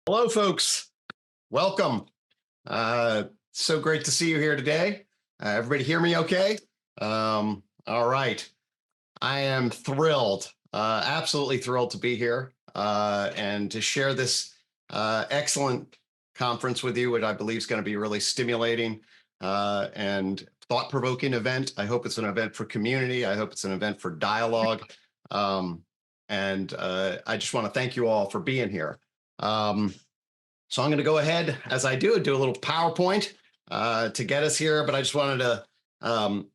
Hello, folks. Welcome. So great to see you here today. Everybody hear me okay? All right. I am thrilled, absolutely thrilled to be here and to share this excellent conference with you, which I believe is going to be really stimulating and thought-provoking event. I hope it's an event for community. I hope it's an event for dialogue. I just want to thank you all for being here. So I'm going to go ahead, as I do a little PowerPoint to get us here, but I just wanted to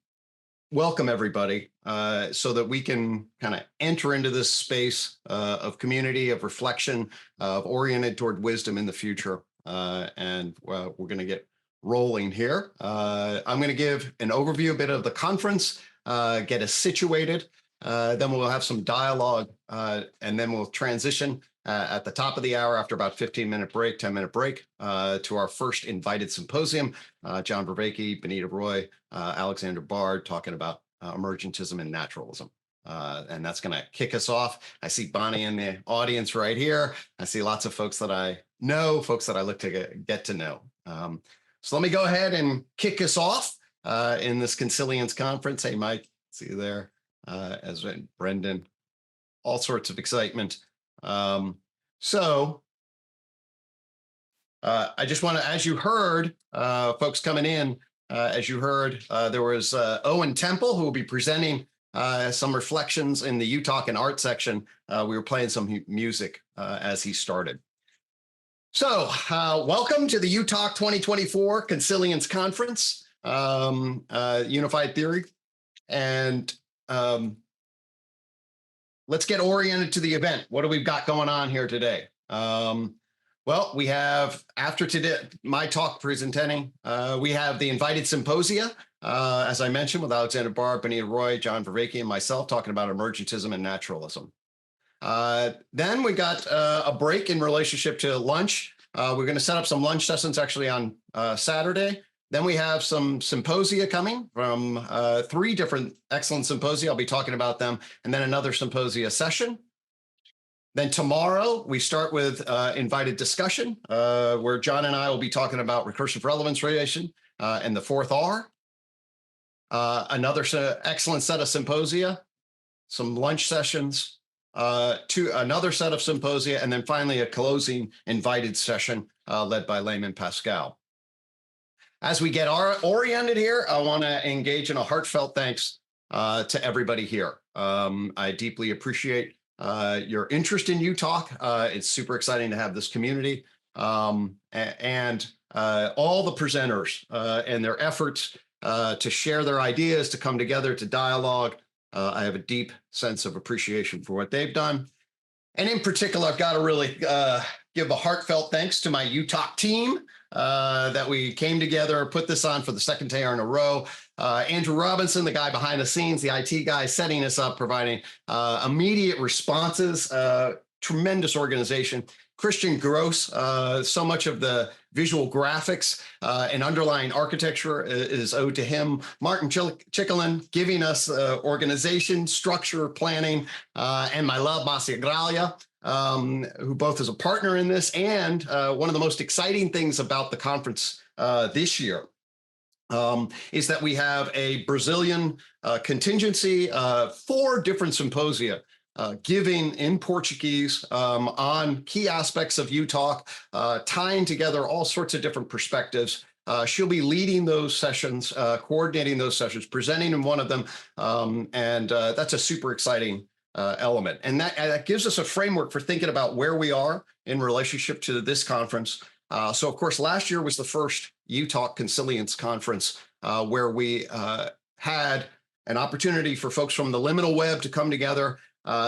welcome everybody so that we can kind of enter into this space of community, of reflection, of oriented toward wisdom in the future. We're going to get rolling here. I'm going to give an overview a bit of the conference, get us situated. Then we'll have some dialogue, and then we'll transition at the top of the hour after about 15-minute break, 10-minute break, to our first invited symposium. John Vervaeke, Benita Roy, Alexander Bard talking about emergentism and naturalism. And that's going to kick us off. I see Bonnie in the audience right here. I see lots of folks that I know, folks that I look to get to know. So let me go ahead and kick us off in this Consilience Conference. Hey, Mike, see you there. As Brendan, all sorts of excitement. I just want to, as you heard, folks coming in, as you heard, there was Owen Temple, who will be presenting some reflections in the UTOK and art section. We were playing some music as he started. So welcome to the UTOK 2024 Consilience Conference, Unified Theory. And let's get oriented to the event. What do we got going on here today? Well, we have, after today, my talk presenting, we have the invited symposia, as I mentioned, with Alexander Bard, Benita Roy, John Vervaeke, and myself talking about emergentism and naturalism. Then we got a break in relationship to lunch. We're going to set up some lunch sessions actually on Saturday. Then we have some symposia coming from 3 different excellent symposia. I'll be talking about them, and then another symposia session. Then tomorrow we start with invited discussion, where John and I will be talking about recursive relevance radiation and the 4th R. Another excellent set of symposia, some lunch sessions, another set of symposia, and then finally a closing invited session led by Layman Pascal. As we get oriented here, I want to engage in a heartfelt thanks to everybody here. I deeply appreciate your interest in UTOK. It's super exciting to have this community, and all the presenters and their efforts to share their ideas, to come together, to dialogue. I have a deep sense of appreciation for what they've done. And in particular, I've got to really give a heartfelt thanks to my UTOK team that we came together, put this on for the 2nd year in a row. Andrew Robinson, the guy behind the scenes, the IT guy setting us up, providing immediate responses, tremendous organization. Christian Gross, so much of the visual graphics and underlying architecture is owed to him. Martin Chicklin giving us organization, structure, planning, and my love, Marcia Graglia, who both is a partner in this. And one of the most exciting things about the conference this year is that we have a Brazilian contingency, 4 different symposia giving in Portuguese on key aspects of UTOK, tying together all sorts of different perspectives. She'll be leading those sessions, coordinating those sessions, presenting in one of them, and that's a super exciting element. And that gives us a framework for thinking about where we are in relationship to this conference. So, of course, last year was the first UTOK Consilience Conference where we had an opportunity for folks from the liminal web to come together,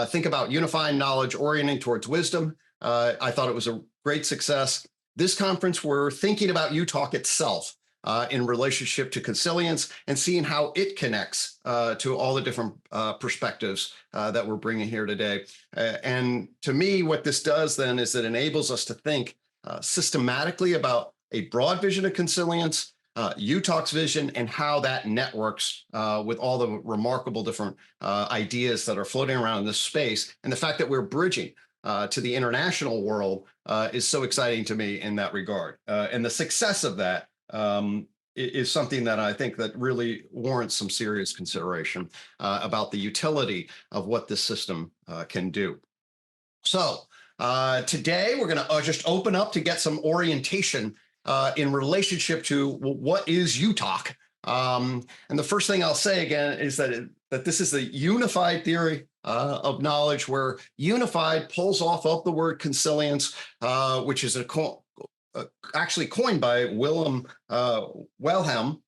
think about unifying knowledge, orienting towards wisdom. I thought it was a great success. This conference, we're thinking about UTOK itself in relationship to Consilience and seeing how it connects to all the different perspectives that we're bringing here today. And to me, what this does then is it enables us to think systematically about a broad vision of Consilience, UTOK's vision, and how that networks with all the remarkable different ideas that are floating around in this space, and the fact that we're bridging to the international world is so exciting to me in that regard. And the success of that is something that I think that really warrants some serious consideration about the utility of what this system can do. So today we're going to just open up to get some orientation in relationship to what is UTOK. And the first thing I'll say again is that this is the unified theory of knowledge, where unified pulls off of the word consilience, which is actually coined by Wilhelm Wellwell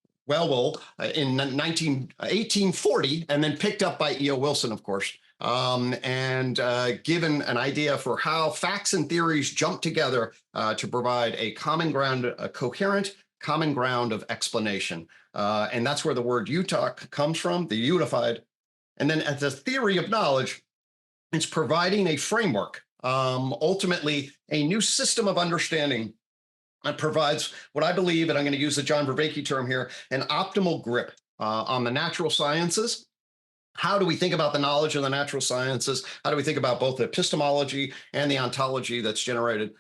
in 1840, and then picked up by E.O. Wilson, of course, and given an idea for how facts and theories jump together to provide a common ground, a coherent common ground of explanation. And that's where the word UTOK comes from, the unified. And then as a theory of knowledge, it's providing a framework, ultimately a new system of understanding that provides what I believe, and I'm going to use the John Vervaeke term here, an optimal grip on the natural sciences. How do we think about the knowledge of the natural sciences? How do we think about both the epistemology and the ontology that's generated?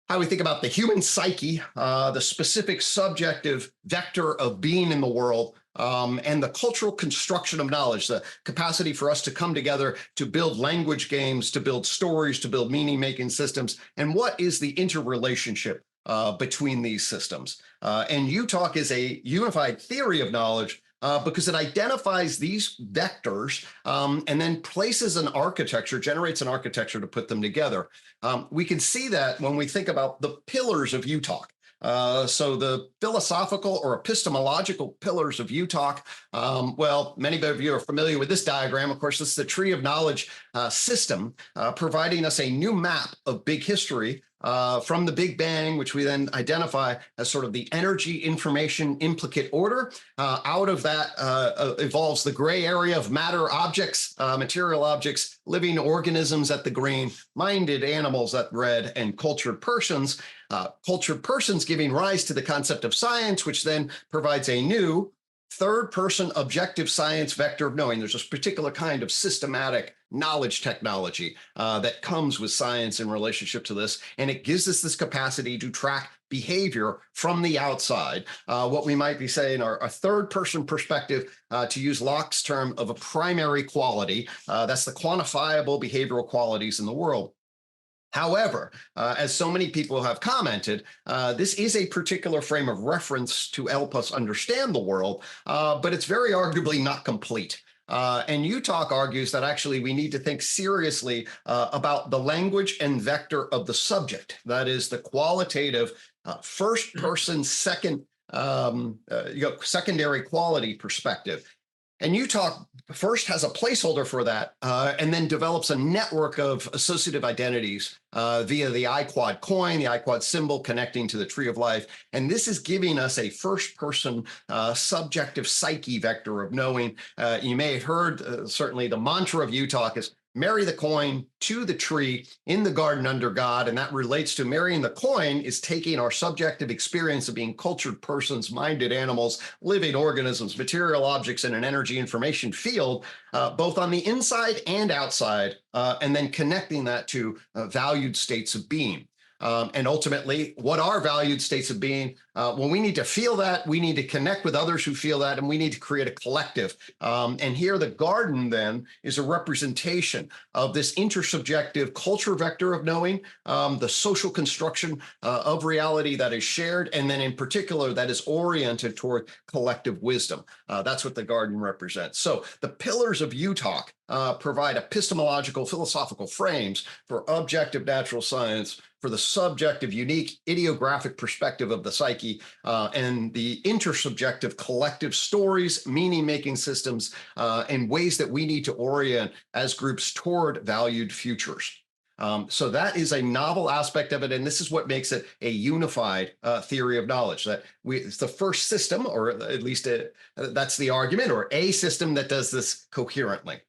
How do we think about the human psyche, the specific subjective vector of being in the world, and the cultural construction of knowledge, the capacity for us to come together to build language games, to build stories, to build meaning-making systems, and what is the interrelationship between these systems? And UTOK is a unified theory of knowledge because it identifies these vectors and then places an architecture, generates an architecture to put them together. We can see that when we think about the pillars of UTOK. So the philosophical or epistemological pillars of UTOK, well, many of you are familiar with this diagram. Of course, this is the tree of knowledge system, providing us a new map of big history from the Big Bang, which we then identify as sort of the energy information implicate order. Out of that evolves the gray area of matter objects, material objects, living organisms at the green, minded animals at red, and cultured persons. Cultured persons giving rise to the concept of science, which then provides a new third-person objective science vector of knowing. There's a particular kind of systematic knowledge technology that comes with science in relationship to this, and it gives us this capacity to track behavior from the outside, what we might be saying are a third-person perspective, to use Locke's term, of a primary quality. That's the quantifiable behavioral qualities in the world. However, as so many people have commented, this is a particular frame of reference to help us understand the world, but it's very arguably not complete. And UTOK argues that actually we need to think seriously about the language and vector of the subject. That is the qualitative first person, secondary quality perspective. And UTOK first has a placeholder for that, and then develops a network of associative identities via the iQuad coin, the iQuad symbol connecting to the tree of life. And this is giving us a first-person subjective psyche vector of knowing. You may have heard, certainly the mantra of UTOK is marry the coin to the tree in the garden under God. And that relates to marrying the coin is taking our subjective experience of being cultured persons, minded animals, living organisms, material objects in an energy information field, both on the inside and outside, and then connecting that to valued states of being. And ultimately, what are valued states of being? Well, we need to feel that, we need to connect with others who feel that, and we need to create a collective. And here the garden then is a representation of this intersubjective culture vector of knowing, the social construction of reality that is shared, and then in particular that is oriented toward collective wisdom. That's what the garden represents. So the pillars of UTOK provide epistemological, philosophical frames for objective natural science, for the subjective, unique, idiographic perspective of the psyche, and the intersubjective collective stories, meaning-making systems, and ways that we need to orient as groups toward valued futures. So that is a novel aspect of it, and this is what makes it a unified theory of knowledge, that it's the first system, or at least that's the argument, or a system that does this coherently.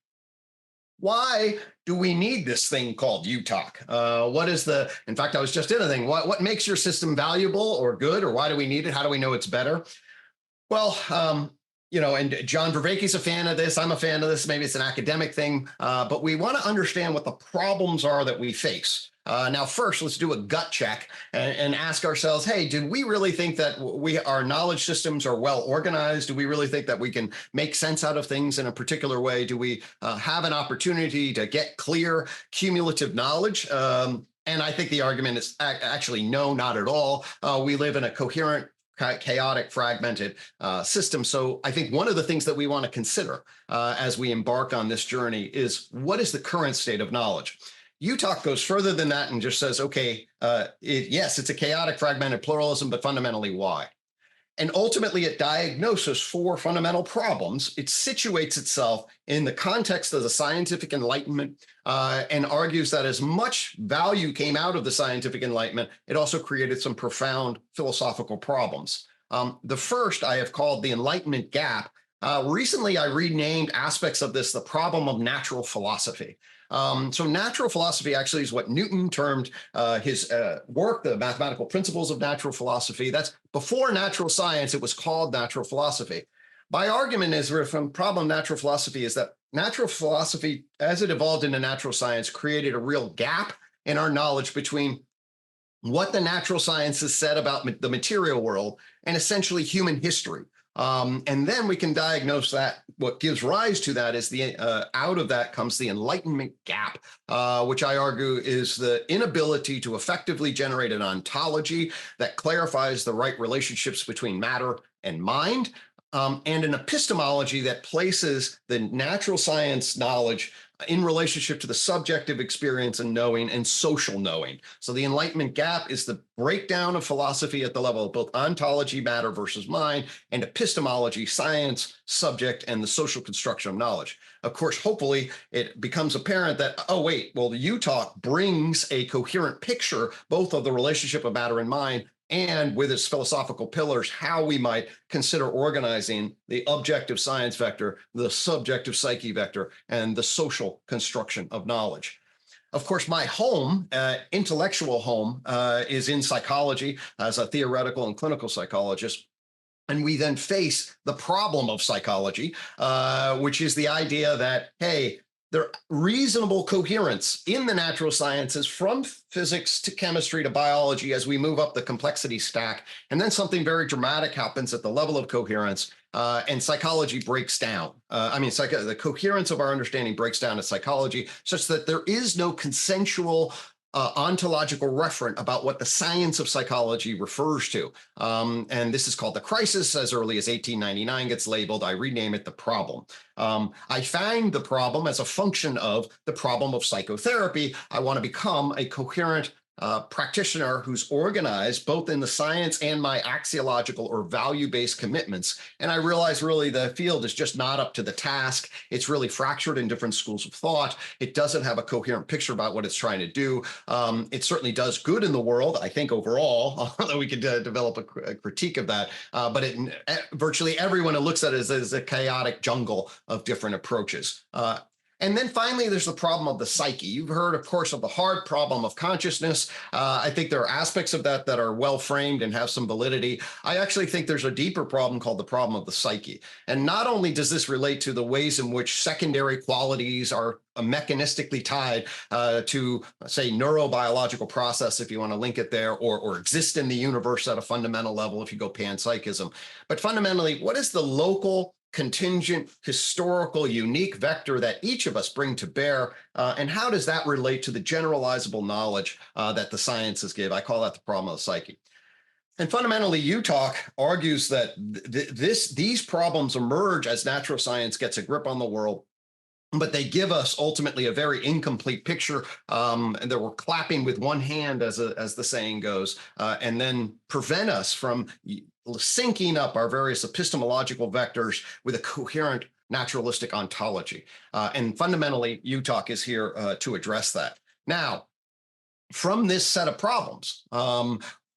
Why do we need this thing called UTOK? What is in fact, I was just in a thing, what makes your system valuable or good, or why do we need it? How do we know it's better? Well, and John Vervaeke's a fan of this. I'm a fan of this. Maybe it's an academic thing, but we want to understand what the problems are that we face. Now, first, let's do a gut check and ask ourselves, hey, do we really think that our knowledge systems are well organized? Do we really think that we can make sense out of things in a particular way? Do we have an opportunity to get clear cumulative knowledge? And I think the argument is actually no, not at all. We live in a coherent, chaotic, fragmented system. So I think one of the things that we want to consider as we embark on this journey is, what is the current state of knowledge? UTOK goes further than that and just says, okay, yes, it's a chaotic, fragmented pluralism, but fundamentally why? And ultimately, it diagnoses 4 fundamental problems. It situates itself in the context of the scientific enlightenment and argues that as much value came out of the scientific enlightenment, it also created some profound philosophical problems. The first I have called the enlightenment gap. Recently, I renamed aspects of this the problem of natural philosophy. So natural philosophy actually is what Newton termed his work, the mathematical principles of natural philosophy. That's before natural science, it was called natural philosophy. My argument is from problem natural philosophy is that natural philosophy, as it evolved into natural science, created a real gap in our knowledge between what the natural sciences said about the material world and essentially human history. And then we can diagnose that. What gives rise to that is out of that comes the enlightenment gap, which I argue is the inability to effectively generate an ontology that clarifies the right relationships between matter and mind, and an epistemology that places the natural science knowledge in relationship to the subjective experience and knowing and social knowing. So the enlightenment gap is the breakdown of philosophy at the level of both ontology, matter versus mind, and epistemology, science, subject, and the social construction of knowledge. Of course, hopefully it becomes apparent that, oh, wait, well, the UTOK brings a coherent picture, both of the relationship of matter and mind, and with its philosophical pillars, how we might consider organizing the objective science vector, the subjective psyche vector, and the social construction of knowledge. Of course, my home, intellectual home, is in psychology as a theoretical and clinical psychologist. And we then face the problem of psychology, which is the idea that, hey, there reasonable coherence in the natural sciences from physics to chemistry to biology as we move up the complexity stack. And then something very dramatic happens at the level of coherence, and psychology breaks down. The coherence of our understanding breaks down in psychology such that there is no consensual ontological referent about what the science of psychology refers to. And this is called the crisis. As early as 1899 gets labeled. I rename it the problem. I find the problem as a function of the problem of psychotherapy. I want to become a coherent practitioner who's organized both in the science and my axiological or value-based commitments. And I realize really the field is just not up to the task. It's really fractured in different schools of thought. It doesn't have a coherent picture about what it's trying to do. It certainly does good in the world, I think, overall, although we could develop a critique of that. But virtually everyone who looks at it is a chaotic jungle of different approaches. And then finally, there's the problem of the psyche. You've heard, of course, of the hard problem of consciousness. I think there are aspects of that that are well framed and have some validity. I actually think there's a deeper problem called the problem of the psyche. And not only does this relate to the ways in which secondary qualities are mechanistically tied to, say, neurobiological process, if you want to link it there, or exist in the universe at a fundamental level, if you go panpsychism. But fundamentally, what is the local, contingent, historical, unique vector that each of us bring to bear, and how does that relate to the generalizable knowledge that the sciences give? I call that the problem of the psyche. And fundamentally, UTOK argues that these problems emerge as natural science gets a grip on the world, but they give us ultimately a very incomplete picture, and that we're clapping with one hand, as the saying goes, and then prevent us from syncing up our various epistemological vectors with a coherent naturalistic ontology. And fundamentally, UTOK is here to address that. Now, from this set of problems,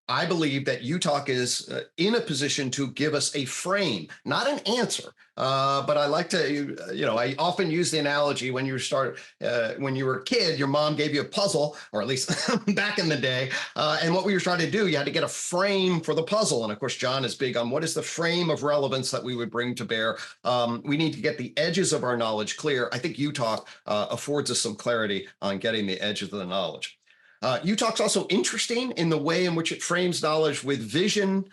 I believe that UTOK is in a position to give us a frame, not an answer. But I like to, I often use the analogy when you were a kid, your mom gave you a puzzle, or at least back in the day. And what we were trying to do, you had to get a frame for the puzzle. And of course, John is big on what is the frame of relevance that we would bring to bear. We need to get the edges of our knowledge clear. I think UTOK affords us some clarity on getting the edges of the knowledge. UTOK's also interesting in the way in which it frames knowledge with vision,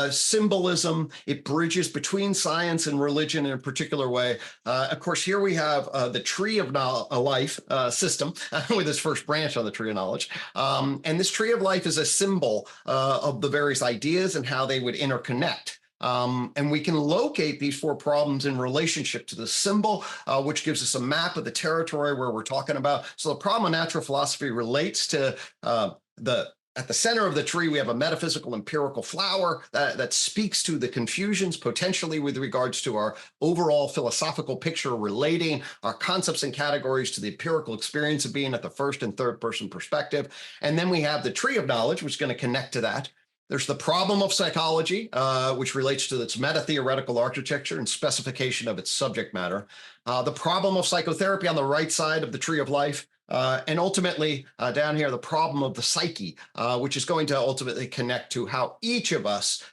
symbolism. It bridges between science and religion in a particular way. Of course, here we have the Tree of Life system with its first branch on the Tree of Knowledge. And this Tree of Life is a symbol of the various ideas and how they would interconnect. And we can locate these four problems in relationship to the symbol, which gives us a map of the territory where we're talking about. So the problem of natural philosophy relates to at the center of the tree, we have a metaphysical empirical flower that speaks to the confusions potentially with regards to our overall philosophical picture, relating our concepts and categories to the empirical experience of being at the first and third person perspective. And then we have the Tree of Knowledge, which is going to connect to that. There's the problem of psychology, which relates to its meta-theoretical architecture and specification of its subject matter. The problem of psychotherapy on the right side of the Tree of Life. And ultimately, down here, the problem of the psyche, which is going to ultimately connect to how each of us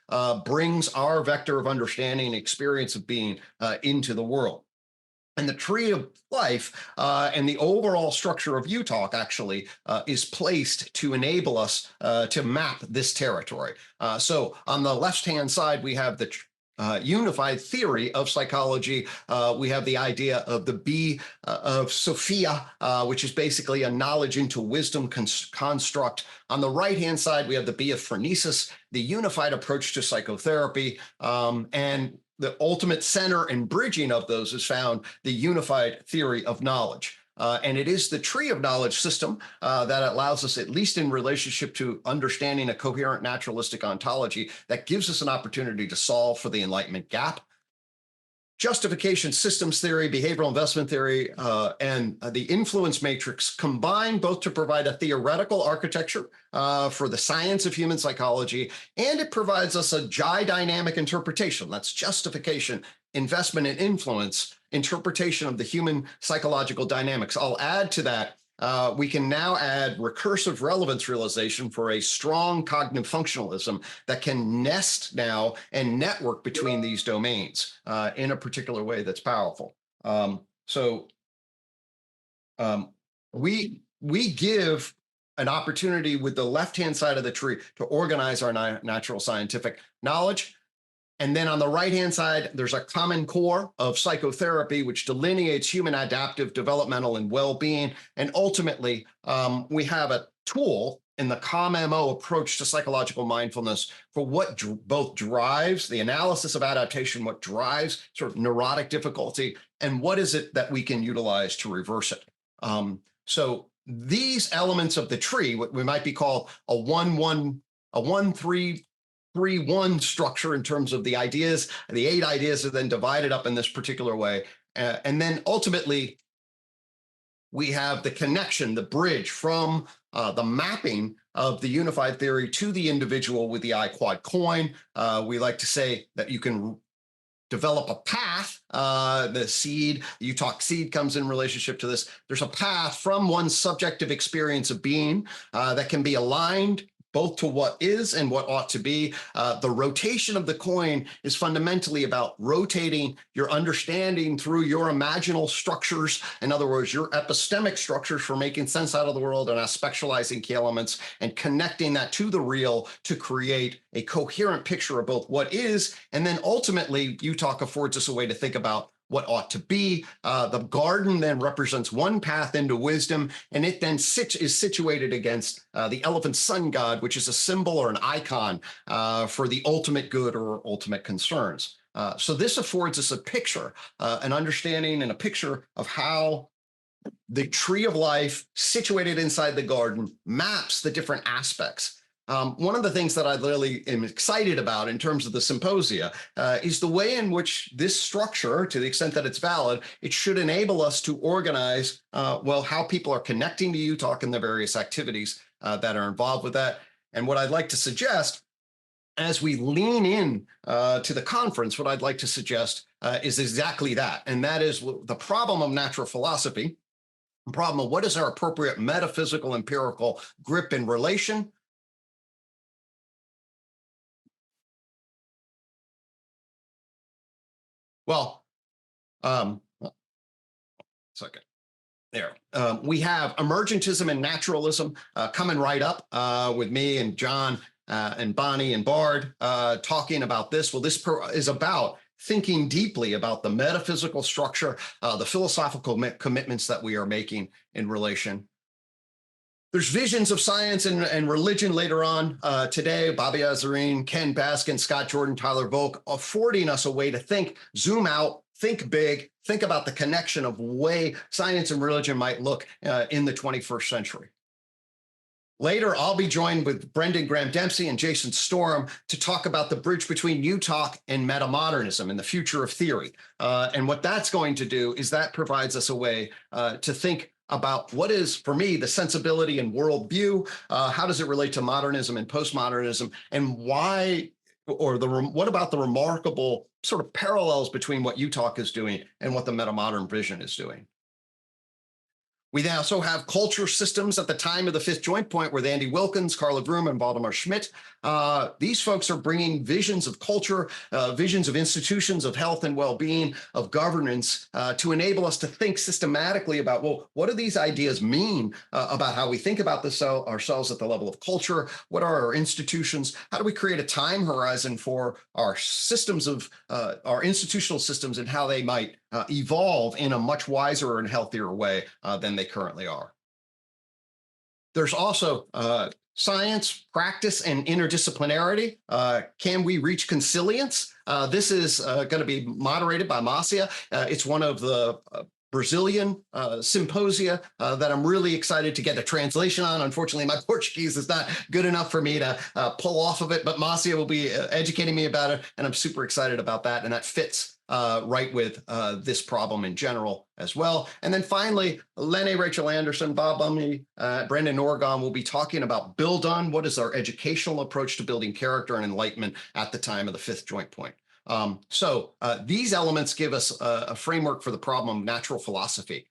brings our vector of understanding and experience of being into the world. And the Tree of Life and the overall structure of UTOK actually is placed to enable us to map this territory. So on the left-hand side, we have the unified theory of psychology. We have the idea of the B of Sophia, which is basically a knowledge into wisdom construct. On the right-hand side, we have the B of phronesis, the unified approach to psychotherapy, and the ultimate center and bridging of those is found the unified theory of knowledge. And it is the Tree of Knowledge system that allows us, at least in relationship to understanding a coherent naturalistic ontology, that gives us an opportunity to solve for the Enlightenment gap. Justification systems theory, behavioral investment theory, and the influence matrix combine both to provide a theoretical architecture for the science of human psychology, and it provides us a dynamic interpretation. That's justification, investment, and influence interpretation of the human psychological dynamics. I'll add to that. We can now add recursive relevance realization for a strong cognitive functionalism that can nest now and network between these domains in a particular way that's powerful. We give an opportunity with the left-hand side of the tree to organize our natural scientific knowledge. And then on the right-hand side, there's a common core of psychotherapy, which delineates human adaptive, developmental, and well-being. And ultimately, we have a tool in the COM-MO approach to psychological mindfulness for what both drives the analysis of adaptation, what drives sort of neurotic difficulty, and what is it that we can utilize to reverse it. So these elements of the tree, what we might be called a 1-1-3-1 structure in terms of the ideas. The 8 ideas are then divided up in this particular way. And then ultimately, we have the connection, the bridge from the mapping of the unified theory to the individual with the I-quad coin. We like to say that you can develop a path. The seed, the UTOK seed comes in relationship to this. There's a path from one's subjective experience of being that can be aligned both to what is and what ought to be. The rotation of the coin is fundamentally about rotating your understanding through your imaginal structures. In other words, your epistemic structures for making sense out of the world and aspectualizing key elements and connecting that to the real to create a coherent picture of both what is, and then ultimately UTOK affords us a way to think about what ought to be. The garden then represents one path into wisdom, and it then is situated against the elephant sun god, which is a symbol or an icon for the ultimate good or ultimate concerns. So this affords us a picture, an understanding and a picture of how the tree of life situated inside the garden maps the different aspects. One of the things that I really am excited about in terms of the symposia is the way in which this structure, to the extent that it's valid, it should enable us to organize, how people are connecting to UTOK and the various activities that are involved with that. And what I'd like to suggest as we lean in to the conference, what I'd like to suggest is exactly that. And that is the problem of natural philosophy, the problem of what is our appropriate metaphysical empirical grip in relation. Well, second. There. We have emergentism and naturalism coming right up with me and John and Bonnie and Bard talking about this. Well, this is about thinking deeply about the metaphysical structure, the philosophical commitments that we are making in relation. There's visions of science and religion later on today. Bobby Azarine, Ken Baskin, Scott Jordan, Tyler Volk, affording us a way to think, zoom out, think big, think about the connection of way science and religion might look in the 21st century. Later, I'll be joined with Brendan Graham Dempsey and Jason Storm to talk about the bridge between UTOK and metamodernism and the future of theory. And what that's going to do is that provides us a way to think about what is, for me, the sensibility and worldview. How does it relate to modernism and postmodernism, and why, or what about the remarkable sort of parallels between what UTOK is doing and what the metamodern vision is doing? We also have culture systems at the time of the fifth joint point with Andy Wilkins, Carla Vroom, and Valdemar Schmidt. These folks are bringing visions of culture, visions of institutions, of health and well-being, of governance, to enable us to think systematically about, well, what do these ideas mean about how we think about ourselves at the level of culture? What are our institutions? How do we create a time horizon for our systems of our institutional systems and how they might evolve in a much wiser and healthier way than they currently are? There's also science, practice, and interdisciplinarity. Can we reach consilience? This is going to be moderated by Masia. It's one of the Brazilian symposia that I'm really excited to get a translation on. Unfortunately, my Portuguese is not good enough for me to pull off of it, but Masia will be educating me about it, and I'm super excited about that, and that fits right with this problem in general as well. And then finally, Lenny, Rachel Anderson, Bob Bumney, Brendan Oregon will be talking about build on. What is our educational approach to building character and enlightenment at the time of the fifth joint point? So these elements give us a framework for the problem of natural philosophy.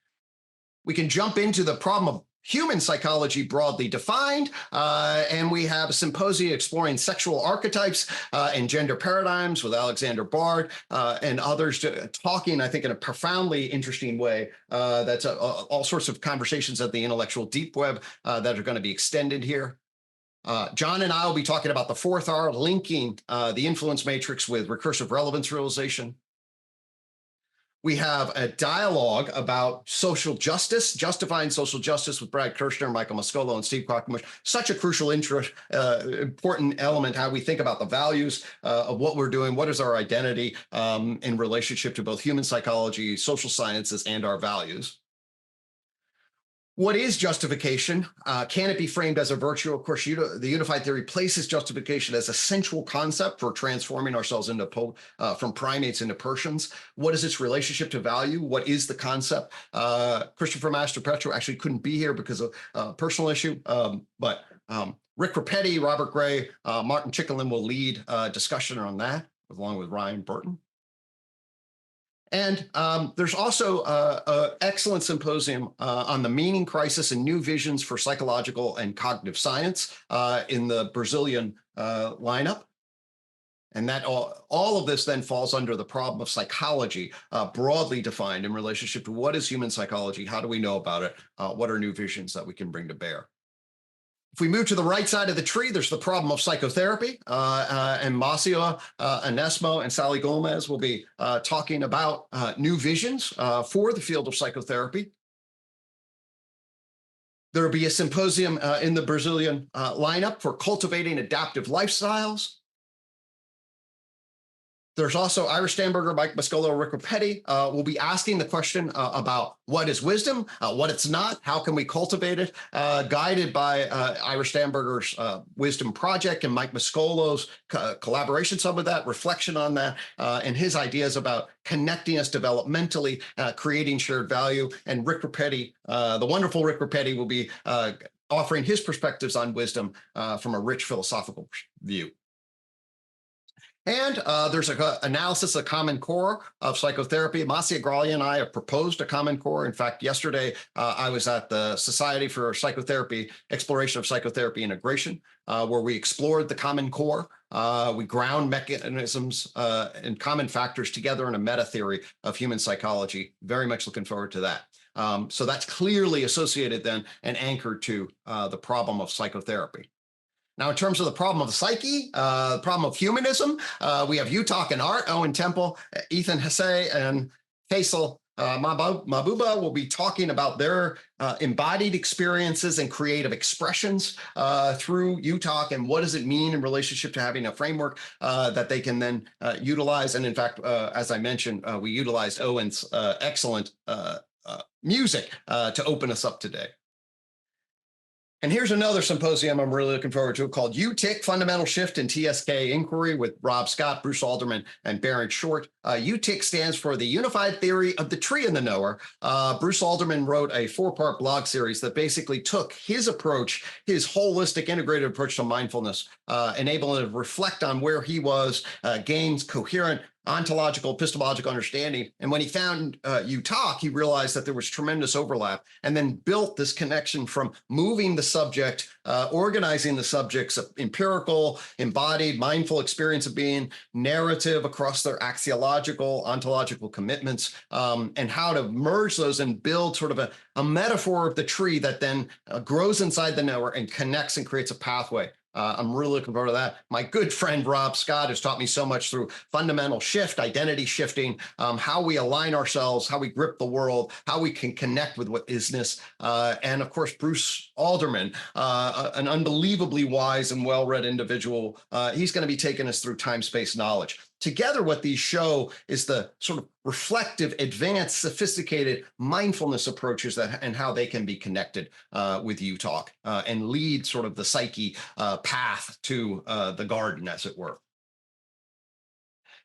We can jump into the problem of human psychology broadly defined, and we have a symposium exploring sexual archetypes and gender paradigms with Alexander Bard and others talking, I think, in a profoundly interesting way. That's all sorts of conversations at the intellectual deep web that are going to be extended here. John and I will be talking about the fourth R, linking the influence matrix with recursive relevance realization. We have a dialogue about social justice, justifying social justice with Brad Kirshner, Michael Mascolo, and Steve Quackenbush. Such a crucial, important element, how we think about the values of what we're doing, what is our identity in relationship to both human psychology, social sciences, and our values. What is justification? Can it be framed as a virtue? Of course, the unified theory places justification as a central concept for transforming ourselves into from primates into Persians. What is its relationship to value? What is the concept? Christopher Mastro-Petro actually couldn't be here because of a personal issue, but Rick Rapetti, Robert Gray, Martin Chicklin will lead discussion on that, along with Ryan Burton. And there's also an excellent symposium on the meaning crisis and new visions for psychological and cognitive science in the Brazilian lineup. And that all of this then falls under the problem of psychology, broadly defined in relationship to what is human psychology, how do we know about it, what are new visions that we can bring to bear. If we move to the right side of the tree, there's the problem of psychotherapy, and Masia Onesmo and Sally Gomez will be talking about new visions for the field of psychotherapy. There will be a symposium in the Brazilian lineup for cultivating adaptive lifestyles. There's also Ira Stamberger, Mike Mascolo, Rick Rapetti will be asking the question about what is wisdom, what it's not, how can we cultivate it, guided by Ira Stamberger's Wisdom Project and Mike Mascolo's collaboration, some of that, reflection on that, and his ideas about connecting us developmentally, creating shared value. And Rick Rapetti, the wonderful Rick Rapetti, will be offering his perspectives on wisdom from a rich philosophical view. And there's an analysis of common core of psychotherapy. Masya Graglia and I have proposed a common core. In fact, yesterday I was at the Society for Psychotherapy, Exploration of Psychotherapy Integration, where we explored the common core. We ground mechanisms and common factors together in a meta theory of human psychology. Very much looking forward to that. So that's clearly associated then and anchored to the problem of psychotherapy. Now, in terms of the problem of the psyche, the problem of humanism, we have UTOK and Art, Owen Temple, Ethan Hesse, and Faisal Mahbouba will be talking about their embodied experiences and creative expressions through UTOK and what does it mean in relationship to having a framework that they can then utilize. And in fact, as I mentioned, we utilized Owen's excellent music to open us up today. And here's another symposium I'm really looking forward to called UTIC, Fundamental Shift in TSK Inquiry with Rob Scott, Bruce Alderman, and Baron Short. UTIC stands for the Unified Theory of the Tree and the Knower. Bruce Alderman wrote a 4-part blog series that basically took his approach, his holistic integrated approach to mindfulness, enabling him to reflect on where he was, gains coherent ontological, epistemological understanding. And when he found UTOK, he realized that there was tremendous overlap and then built this connection from moving the subject, organizing the subject's empirical, embodied, mindful experience of being, narrative across their axiological, ontological commitments, and how to merge those and build sort of a metaphor of the tree that then grows inside the knower and connects and creates a pathway. I'm really looking forward to that. My good friend Rob Scott has taught me so much through fundamental shift, identity shifting, how we align ourselves, how we grip the world, how we can connect with what isness. And of course, Bruce Alderman, an unbelievably wise and well-read individual. He's going to be taking us through time-space knowledge. Together, what these show is the sort of reflective, advanced, sophisticated mindfulness approaches and how they can be connected with UTOK and lead sort of the psyche path to the garden, as it were.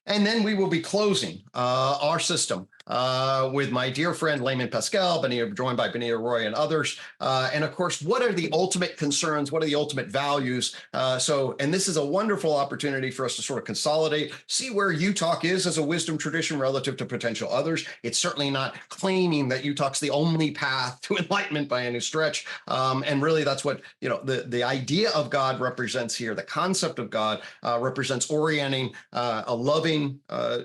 And then we will be closing our system with my dear friend Layman Pascal, joined by Benita Roy and others. And of course, what are the ultimate concerns? What are the ultimate values? And this is a wonderful opportunity for us to sort of consolidate, see where UTOK is as a wisdom tradition relative to potential others. It's certainly not claiming that UTOK's the only path to enlightenment by any stretch. And really, that's what the idea of God represents here. The concept of God represents orienting a loving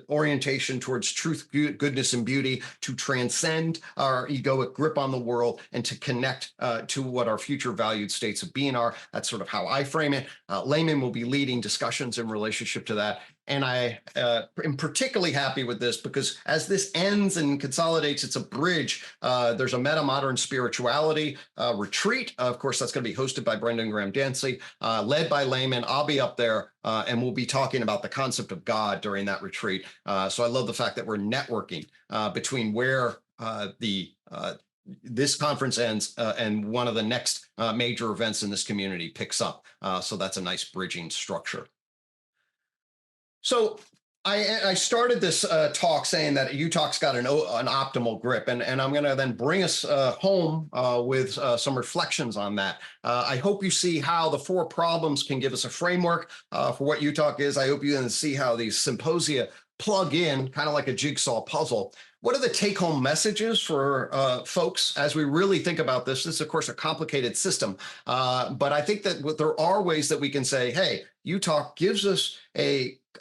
orientation towards truth, goodness, and beauty, to transcend our egoic grip on the world and to connect to what our future valued states of being are. That's sort of how I frame it. Layman will be leading discussions in relationship to that. And I am particularly happy with this because as this ends and consolidates, it's a bridge. There's a meta-modern spirituality retreat. Of course, that's going to be hosted by Brendan Graham Dancy, led by Layman. I'll be up there and we'll be talking about the concept of God during that retreat. So I love the fact that we're networking between where this conference ends and one of the next major events in this community picks up. So that's a nice bridging structure. So I started this talk saying that UTOK's got an optimal grip, and I'm going to then bring us home with some reflections on that. I hope you see how the 4 problems can give us a framework for what UTOK is. I hope you then see how these symposia plug in, kind of like a jigsaw puzzle. What are the take-home messages for folks as we really think about this? This is, of course, a complicated system, but I think that there are ways that we can say, hey, UTOK gives us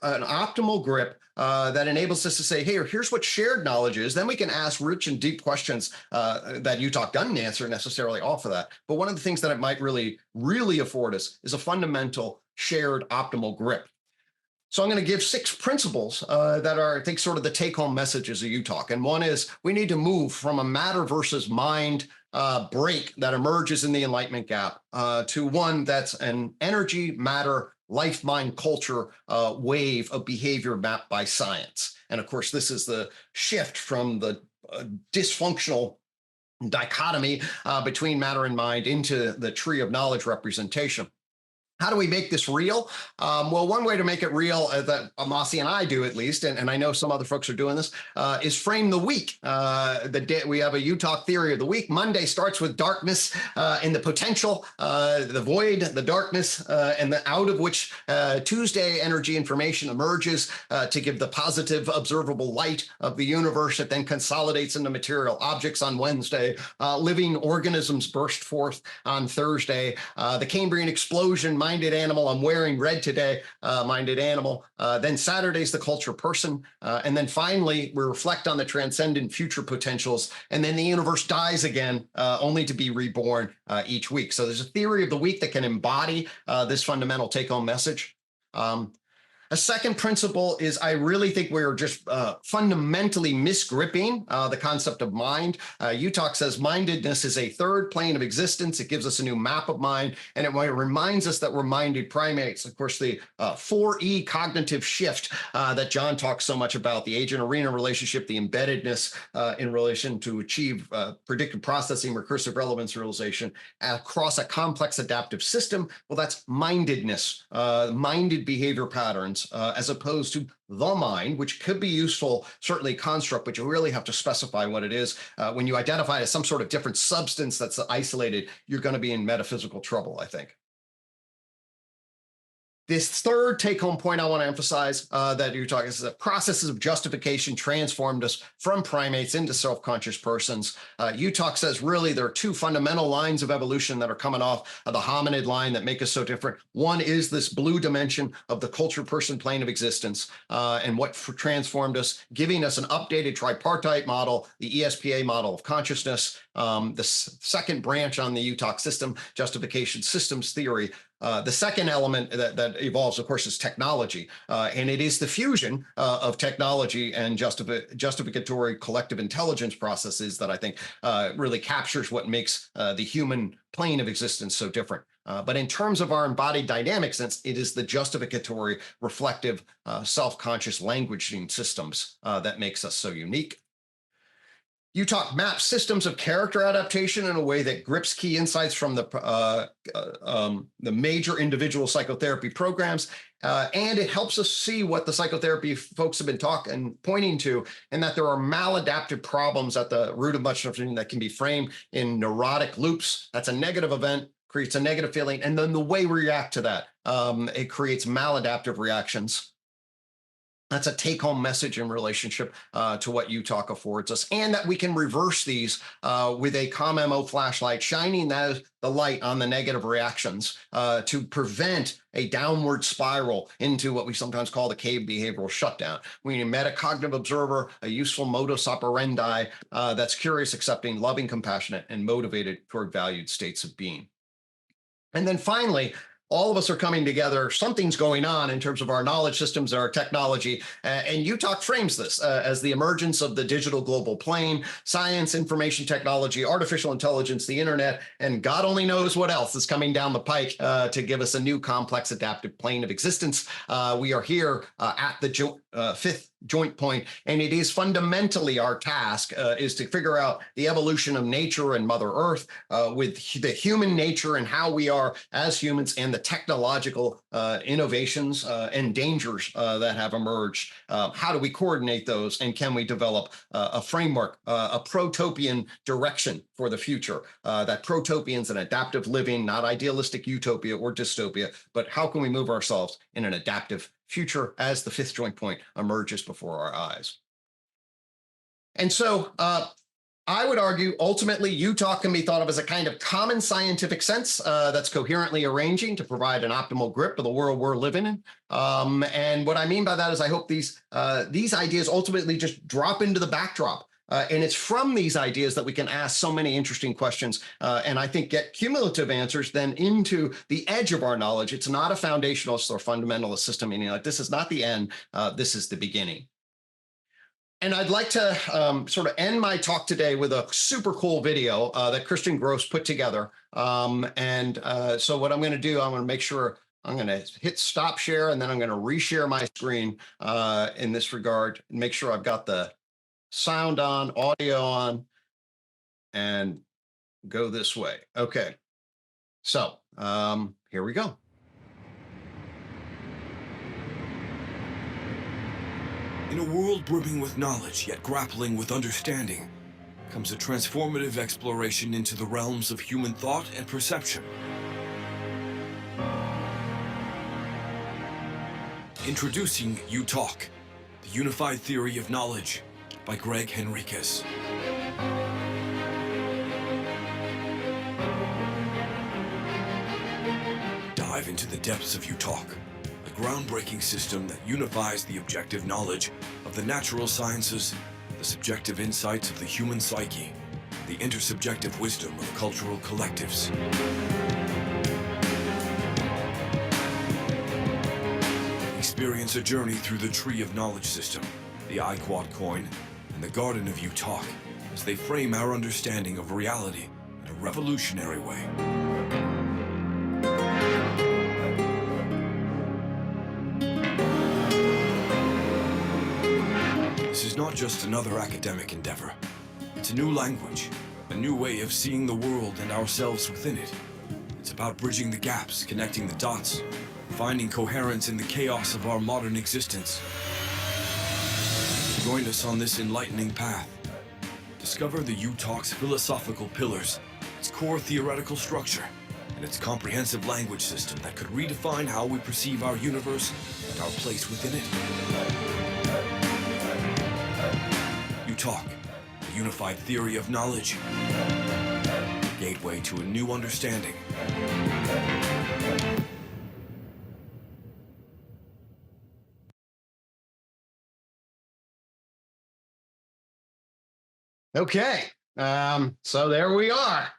an optimal grip that enables us to say, hey, here's what shared knowledge is. Then we can ask rich and deep questions that UTOK doesn't answer necessarily off of that. But one of the things that it might really, really afford us is a fundamental shared optimal grip. So I'm going to give 6 principles that are, I think, sort of the take-home messages of UTOK. And one is we need to move from a matter versus mind break that emerges in the enlightenment gap to one that's an energy, matter, life, mind, culture wave of behavior mapped by science. And of course, this is the shift from the dysfunctional dichotomy between matter and mind into the tree of knowledge representation. How do we make this real? Well, one way to make it real that Amasi and I do at least, and I know some other folks are doing this, is frame the week. We have a UTOK theory of the week. Monday starts with darkness and the potential, the void, the darkness, and the out of which Tuesday energy information emerges to give the positive observable light of the universe. It then consolidates into material objects on Wednesday. Living organisms burst forth on Thursday. The Cambrian explosion, minded animal. I'm wearing red today, minded animal. Then Saturday's the culture person. And then finally, we reflect on the transcendent future potentials. And then the universe dies again, only to be reborn each week. So there's a theory of the week that can embody this fundamental take-home message. A second principle is I really think we're just fundamentally misgripping the concept of mind. UTOK says mindedness is a third plane of existence. It gives us a new map of mind, and it reminds us that we're minded primates. Of course, the 4E cognitive shift that John talks so much about, the agent-arena relationship, the embeddedness in relation to achieve predictive processing, recursive relevance realization across a complex adaptive system. Well, that's mindedness, minded behavior patterns. As opposed to the mind, which could be useful, certainly construct, but you really have to specify what it is. When you identify it as some sort of different substance that's isolated, you're going to be in metaphysical trouble, I think. This third take-home point I want to emphasize that you're talking is that processes of justification transformed us from primates into self-conscious persons. UTOK says really there are two fundamental lines of evolution that are coming off of the hominid line that make us so different. One is this blue dimension of the culture person plane of existence and what transformed us, giving us an updated tripartite model, the ESPA model of consciousness. The second branch on the UTOK system, justification systems theory. The second element that evolves, of course, is technology. And it is the fusion of technology and justificatory collective intelligence processes that I think really captures what makes the human plane of existence so different. But in terms of our embodied dynamic sense, it is the justificatory, reflective, self-conscious languaging systems that makes us so unique. UTOK maps systems of character adaptation in a way that grips key insights from the major individual psychotherapy programs, and it helps us see what the psychotherapy folks have been pointing to, and that there are maladaptive problems at the root of much of everything that can be framed in neurotic loops. That's a negative event, creates a negative feeling, and then the way we react to that, it creates maladaptive reactions. That's a take-home message in relationship to what UTOK affords us, and that we can reverse these with a COM-MO flashlight, shining the light on the negative reactions to prevent a downward spiral into what we sometimes call the cave behavioral shutdown. We need a metacognitive observer, a useful modus operandi that's curious, accepting, loving, compassionate, and motivated toward valued states of being. And then finally, all of us are coming together. Something's going on in terms of our knowledge systems, our technology, and UTOK frames this as the emergence of the digital global plane, science, information technology, artificial intelligence, the internet, and God only knows what else is coming down the pike to give us a new complex adaptive plane of existence. We are here at the fifth joint point, and it is fundamentally our task is to figure out the evolution of nature and Mother Earth with the human nature and how we are as humans, and the technological innovations and dangers that have emerged. How do we coordinate those, and can we develop a framework, a protopian direction for the future? That protopian's an adaptive living, not idealistic utopia or dystopia, but how can we move ourselves in an adaptive future as the fifth joint point emerges before our eyes? And so I would argue ultimately UTOK can be thought of as a kind of common scientific sense that's coherently arranging to provide an optimal grip of the world we're living in. And what I mean by that is I hope these ideas ultimately just drop into the backdrop. And it's from these ideas that we can ask so many interesting questions and I think get cumulative answers then into the edge of our knowledge. It's not a foundationalist or fundamentalist system, meaning like this is not the end, this is the beginning. And I'd like to sort of end my talk today with a super cool video that Christian Gross put together. So what I'm going to do, I'm going to make sure I'm going to hit stop share, and then I'm going to reshare my screen in this regard, and make sure I've got the sound on, audio on, and go this way. Okay. So here we go. In a world brimming with knowledge, yet grappling with understanding, comes a transformative exploration into the realms of human thought and perception. Introducing UTOK, the Unified Theory of Knowledge, by Gregg Henriques. Dive into the depths of UTOK, a groundbreaking system that unifies the objective knowledge of the natural sciences, the subjective insights of the human psyche, the intersubjective wisdom of cultural collectives. Experience a journey through the Tree of Knowledge system, the iQuad coin, and the Garden of UTOK as they frame our understanding of reality in a revolutionary way. This is not just another academic endeavor. It's a new language, a new way of seeing the world and ourselves within it. It's about bridging the gaps, connecting the dots, finding coherence in the chaos of our modern existence. Join us on this enlightening path. Discover the UTOK's philosophical pillars, its core theoretical structure, and its comprehensive language system that could redefine how we perceive our universe and our place within it. UTOK, the Unified Theory of Knowledge. Gateway to a new understanding. Okay. So there we are.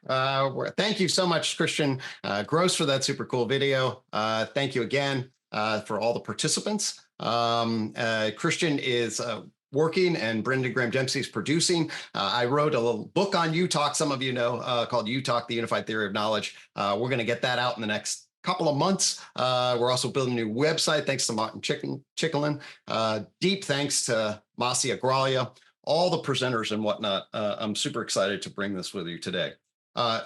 Thank you so much, Christian Gross, for that super cool video. Thank you again for all the participants. Christian is working and Brendan Graham Dempsey is producing. I wrote a little book on UTOK, some of you know, called UTOK, the Unified Theory of Knowledge. We're going to get that out in the next couple of months. We're also building a new website, thanks to Martin Chicklin. Deep thanks to Masi Agralia, all the presenters and whatnot. I'm super excited to bring this with you today.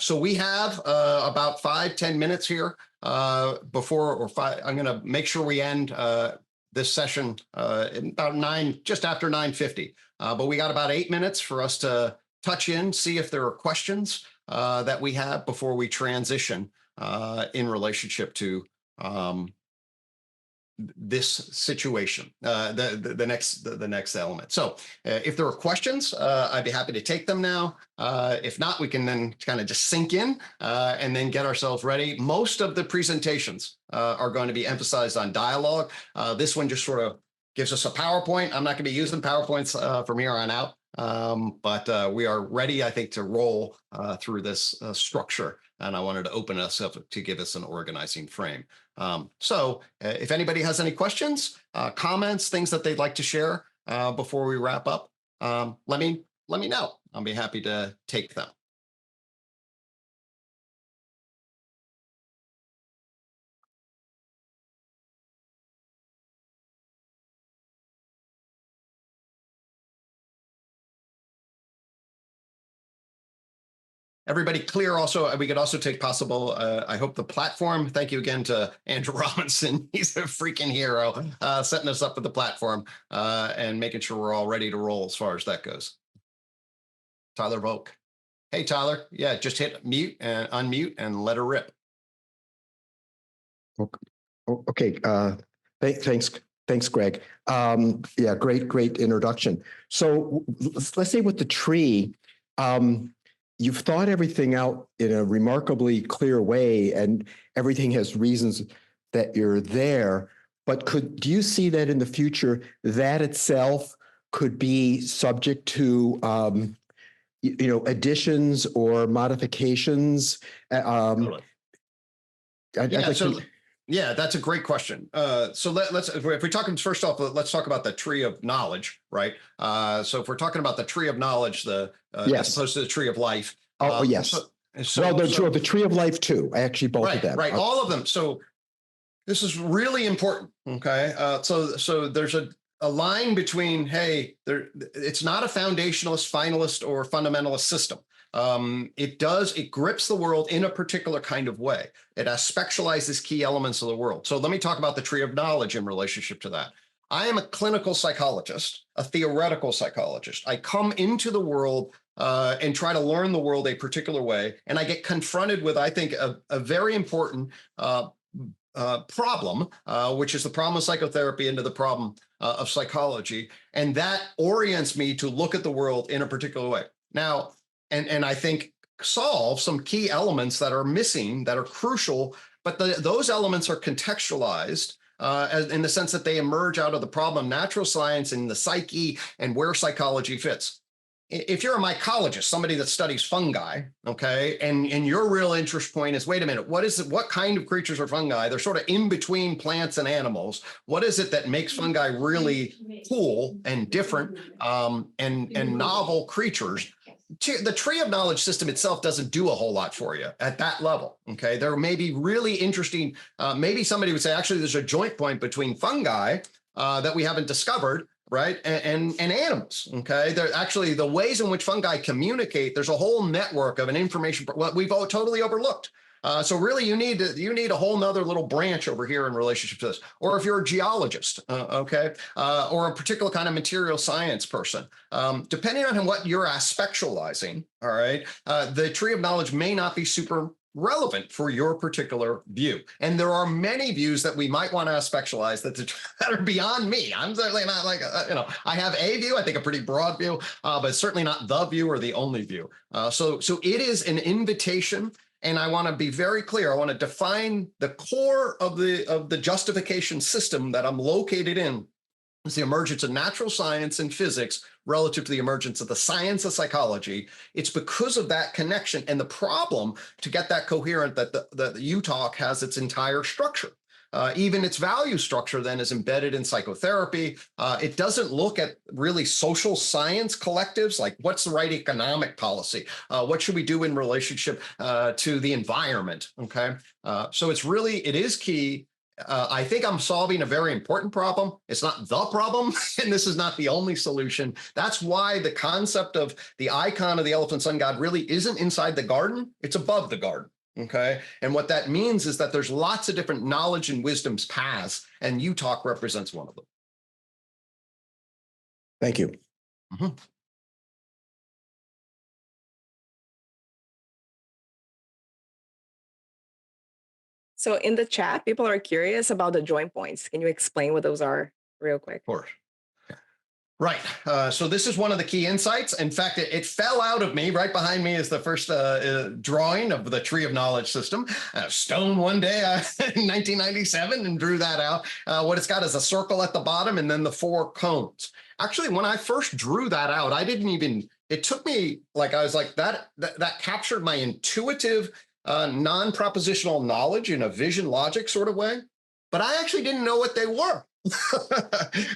So we have about 5-10 minutes here before, or five. I'm going to make sure we end this session in about just after 9:50. But we got about 8 minutes for us to touch in, see if there are questions that we have before we transition in relationship to this situation, the next element. So if there are questions, I'd be happy to take them now. If not, we can then kind of just sink in and then get ourselves ready. Most of the presentations are going to be emphasized on dialogue. This one just sort of gives us a PowerPoint. I'm not going to be using PowerPoints from here on out, but we are ready, I think, to roll through this structure. And I wanted to open us up to give us an organizing frame. So if anybody has any questions, comments, things that they'd like to share before we wrap up, let me know. I'll be happy to take them. Everybody clear also, we could also take possible, I hope the platform, thank you again to Andrew Robinson. He's a freaking hero, setting us up with the platform and making sure we're all ready to roll as far as that goes. Tyler Volk. Hey, Tyler. Yeah, just hit mute and unmute and let her rip. Okay. Thanks, Greg. Yeah, great introduction. So let's say with the tree, you've thought everything out in a remarkably clear way, and everything has reasons that you're there. But do you see that in the future, that itself could be subject to, additions or modifications? Totally. Yeah, that's a great question. So let's, if we're talking first off, let's talk about the tree of knowledge, right? So if we're talking about the tree of knowledge, yes, as opposed to the tree of life. Yes. The tree of life too. I actually both of them. Right, all of them. So this is really important. Okay, so there's a line between, hey, it's not a foundationalist, finalist, or fundamentalist system. It grips the world in a particular kind of way. It aspectualizes key elements of the world. So let me talk about the tree of knowledge in relationship to that. I am a clinical psychologist, a theoretical psychologist. I come into the world and try to learn the world a particular way, and I get confronted with, I think, a very important problem, which is the problem of psychotherapy into the problem of psychology. And that orients me to look at the world in a particular way. Now, and I think solve some key elements that are missing, that are crucial, but those elements are contextualized in the sense that they emerge out of the problem of natural science and the psyche and where psychology fits. If you're a mycologist, somebody that studies fungi, okay, and your real interest point is, wait a minute, what kind of creatures are fungi? They're sort of in between plants and animals. What is it that makes fungi really cool and different and novel creatures? The tree of knowledge system itself doesn't do a whole lot for you at that level. Okay, there may be really interesting. Maybe somebody would say, actually, there's a joint point between fungi that we haven't discovered, right, and animals. Okay, they're actually the ways in which fungi communicate. There's a whole network of an information what we've totally overlooked. So really, you need a whole nother little branch over here in relationship to this. Or if you're a geologist, okay, or a particular kind of material science person, depending on what you're aspectualizing, all right, the tree of knowledge may not be super relevant for your particular view. And there are many views that we might want to aspectualize that are beyond me. I'm certainly not like, I have a view, I think a pretty broad view, but certainly not the view or the only view. So it is an invitation. And I want to be very clear. I want to define the core of the justification system that I'm located in. It's the emergence of natural science and physics relative to the emergence of the science of psychology. It's because of that connection and the problem to get that coherent that the UTOK has its entire structure. Even its value structure then is embedded in psychotherapy. It doesn't look at really social science collectives, like what's the right economic policy? What should we do in relationship to the environment? Okay, so it is key. I think I'm solving a very important problem. It's not the problem, and this is not the only solution. That's why the concept of the icon of the elephant sun god really isn't inside the garden. It's above the garden. Okay. And what that means is that there's lots of different knowledge and wisdom's paths, and UTOK represents one of them. Thank you. Mm-hmm. So in the chat, people are curious about the joint points. Can you explain what those are real quick? Of course. Right. So this is one of the key insights. In fact, it fell out of me. Right behind me is the first drawing of the tree of knowledge system. Stone one day in 1997 and drew that out. What it's got is a circle at the bottom and then the 4 cones. Actually, when I first drew that out, it took me that captured my intuitive non-propositional knowledge in a vision logic sort of way. But I actually didn't know what they were.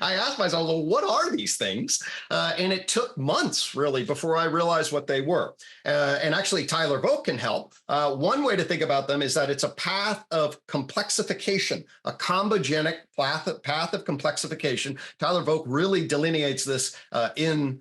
I asked myself, well, what are these things? And it took months, really, before I realized what they were. And actually, Tyler Vogt can help. One way to think about them is that it's a path of complexification, a combogenic path of complexification. Tyler Vogt really delineates this in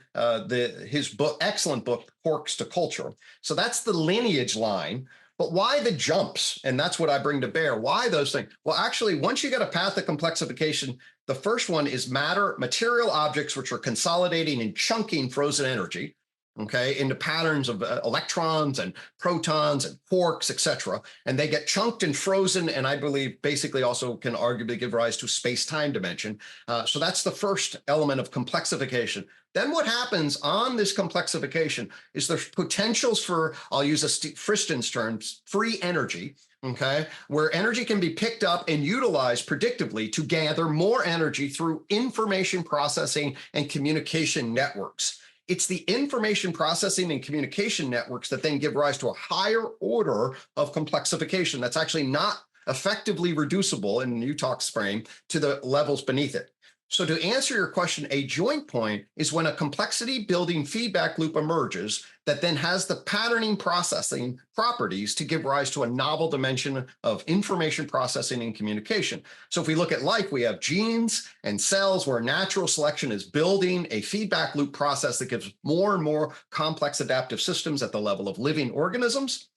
his book, excellent book, Forks to Culture. So that's the lineage line. But why the jumps? And that's what I bring to bear. Why those things? Well, actually, once you get a path of complexification, the first one is material objects, which are consolidating and chunking frozen energy, okay, into patterns of electrons and protons and quarks, et cetera. And they get chunked and frozen, and I believe basically also can arguably give rise to space-time dimension. So that's the first element of complexification. Then what happens on this complexification is there's potentials for, I'll use Friston's terms, free energy, okay, where energy can be picked up and utilized predictively to gather more energy through information processing and communication networks. It's the information processing and communication networks that then give rise to a higher order of complexification that's actually not effectively reducible in UTOK's frame to the levels beneath it. So to answer your question, a joint point is when a complexity building feedback loop emerges that then has the patterning processing properties to give rise to a novel dimension of information processing and communication. So if we look at life, we have genes and cells where natural selection is building a feedback loop process that gives more and more complex adaptive systems at the level of living organisms.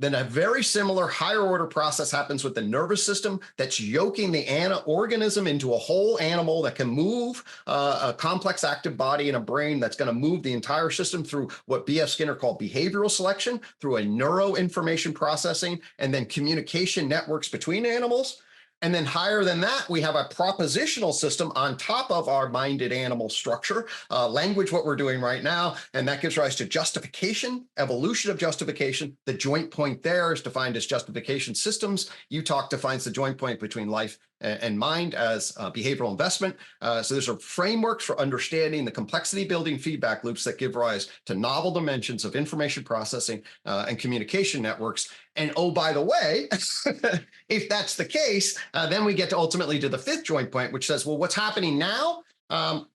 Then a very similar higher order process happens with the nervous system that's yoking the organism into a whole animal that can move a complex active body and a brain that's going to move the entire system through what B.F. Skinner called behavioral selection, through a neuroinformation processing, and then communication networks between animals. And then higher than that, we have a propositional system on top of our minded animal structure, language, what we're doing right now. And that gives rise to justification, evolution of justification. The joint point there is defined as justification systems. UTOK defines the joint point between life and mind as behavioral investment. So those are frameworks for understanding the complexity building feedback loops that give rise to novel dimensions of information processing and communication networks. And oh, by the way, if that's the case, then we get to ultimately to the fifth joint point, which says, well, what's happening now?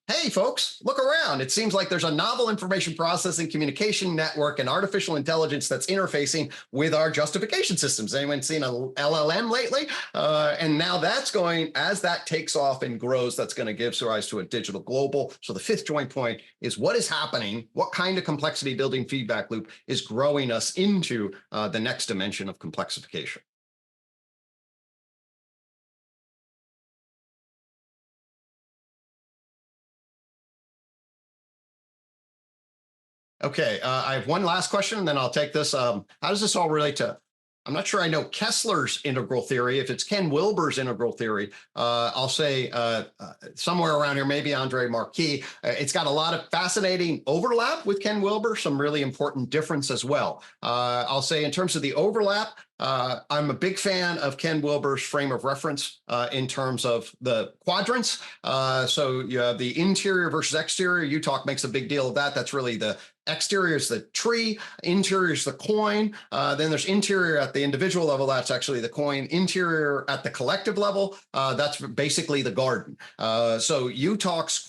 Hey, folks, look around. It seems like there's a novel information processing communication network and artificial intelligence that's interfacing with our justification systems. Anyone seen a LLM lately? And now that's going, as that takes off and grows, that's going to give rise to a digital global. So the fifth joint point is what is happening, what kind of complexity building feedback loop is growing us into the next dimension of complexification. Okay, I have one last question, and then I'll take this. How does this all relate to? I'm not sure I know Kessler's integral theory. If it's Ken Wilber's integral theory, I'll say somewhere around here, maybe Andre Marquis. It's got a lot of fascinating overlap with Ken Wilber, some really important difference as well. I'll say in terms of the overlap, I'm a big fan of Ken Wilber's frame of reference in terms of the quadrants. So you have the interior versus exterior. UTOK makes a big deal of that. That's really the exterior is the tree, interior is the coin. Then there's interior at the individual level. That's actually the coin. Interior at the collective level. That's basically the garden. So UTOK's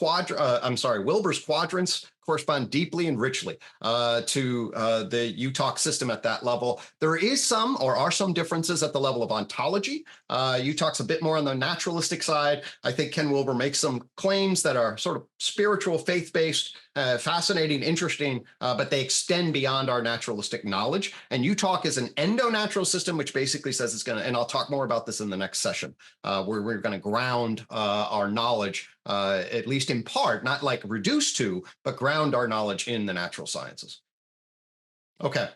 Wilber's quadrants correspond deeply and richly to the UTOK system at that level. There is some or are some differences at the level of ontology. UTOK's a bit more on the naturalistic side. I think Ken Wilber makes some claims that are sort of spiritual, faith-based, fascinating, interesting, but they extend beyond our naturalistic knowledge. And UTOK is an endo-natural system, which basically says it's going to, and I'll talk more about this in the next session, where we're going to ground our knowledge, at least in part, not like reduced to, but ground our knowledge in the natural sciences. Okay.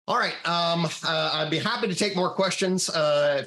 All right. I'd be happy to take more questions.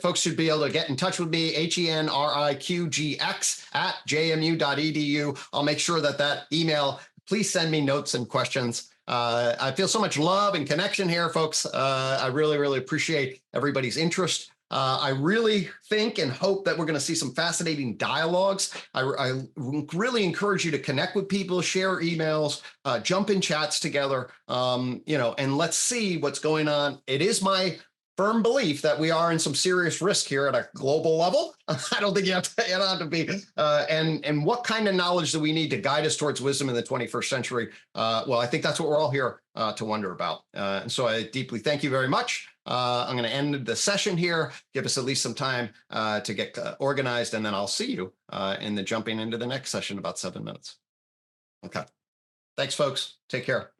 Folks should be able to get in touch with me, henriqgx@jmu.edu. I'll make sure that email, please send me notes and questions. I feel so much love and connection here, folks. I really, really appreciate everybody's interest. I really think and hope that we're going to see some fascinating dialogues. I really encourage you to connect with people, share emails, jump in chats together, and let's see what's going on. It is my firm belief that we are in some serious risk here at a global level. I don't think you have to be. And what kind of knowledge do we need to guide us towards wisdom in the 21st century? Well, I think that's what we're all here to wonder about. And so I deeply thank you very much. I'm going to end the session here, give us at least some time to get organized, and then I'll see you in the jumping into the next session in about 7 minutes. Okay. Thanks, folks. Take care.